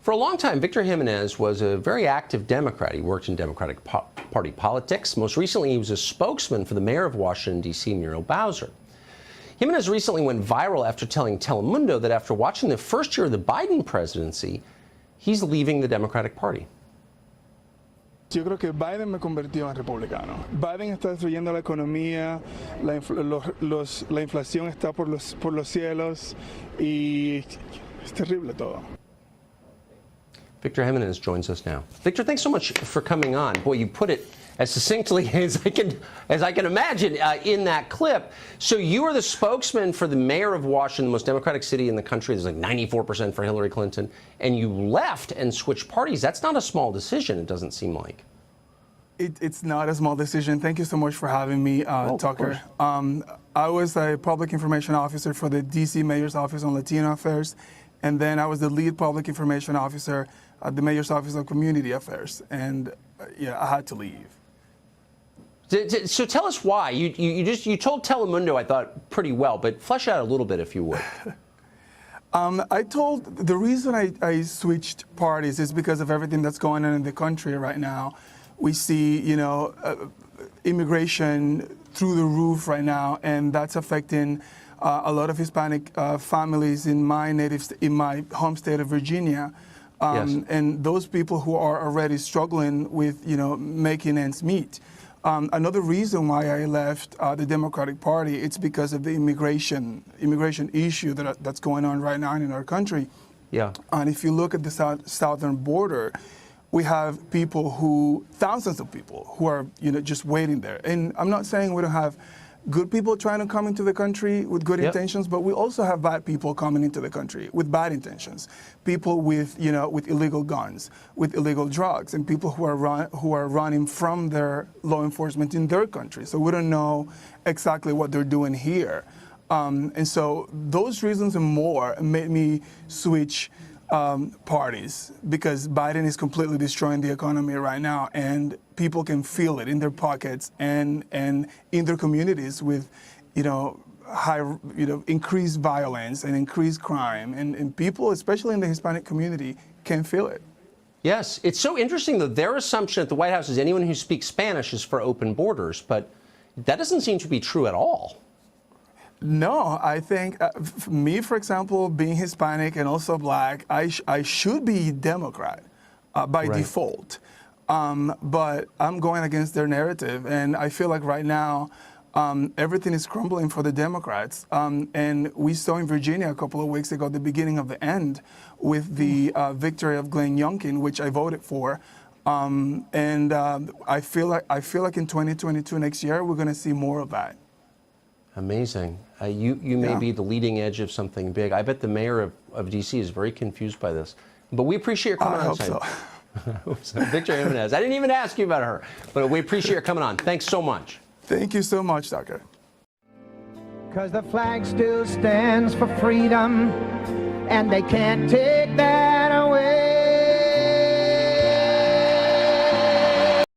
For a long time, Victor Jimenez was a very active Democrat. He worked in Democratic Party politics. Most recently, he was a spokesman for the mayor of Washington, D.C., Muriel Bowser. Jimenez recently went viral after telling Telemundo that after watching the first year of the Biden presidency, he's leaving the Democratic Party. Yo creo que Biden me convirtió en republicano. Biden está destruyendo la economía, la inflación está por los cielos y es terrible todo. Victor Jimenez joins us now. Victor, thanks so much for coming on. Boy, you put it as succinctly as I can imagine in that clip. So you are the spokesman for the mayor of Washington, the most democratic city in the country. There's like 94% for Hillary Clinton. And you left and switched parties. That's not a small decision, it doesn't seem like. It's not a small decision. Thank you so much for having me, Tucker. I was a public information officer for the D.C. Mayor's Office on Latino Affairs. And then I was the lead public information officer at the Mayor's Office of Community Affairs. And yeah, I had to leave. So tell us why. You told Telemundo, I thought, pretty well, but flesh out a little bit if you would. The reason I switched parties is because of everything that's going on in the country right now. We see, immigration through the roof right now, and that's affecting a lot of Hispanic families in my home state of Virginia. Yes. And those people who are already struggling with, making ends meet. Another reason why I left the Democratic Party, it's because of the immigration issue that's going on right now in our country. Yeah. And if you look at the southern border, we have thousands of people who are, just waiting there. And I'm not saying we don't have good people trying to come into the country with good intentions, but we also have bad people coming into the country with bad intentions. People with illegal guns, with illegal drugs, and people who are running from their law enforcement in their country. So we don't know exactly what they're doing here. And so those reasons and more made me switch parties, because Biden is completely destroying the economy right now, and people can feel it in their pockets and in their communities with, increased violence and increased crime, and people, especially in the Hispanic community, can feel it. Yes, it's so interesting that their assumption at the White House is anyone who speaks Spanish is for open borders, but that doesn't seem to be true at all. No, I think me, for example, being Hispanic and also black, I should be Democrat by default. But I'm going against their narrative, and I feel like right now everything is crumbling for the Democrats. And we saw in Virginia a couple of weeks ago the beginning of the end with the victory of Glenn Youngkin, which I voted for. And I feel like in 2022 next year we're going to see more of that. Amazing. You may be the leading edge of something big. I bet the mayor of D.C. is very confused by this. But we appreciate your coming on. I hope so. Victor Jimenez. I didn't even ask you about her, but we appreciate your coming on. Thanks so much. Thank you so much, Tucker. 'Cause the flag still stands for freedom, and they can't take that away.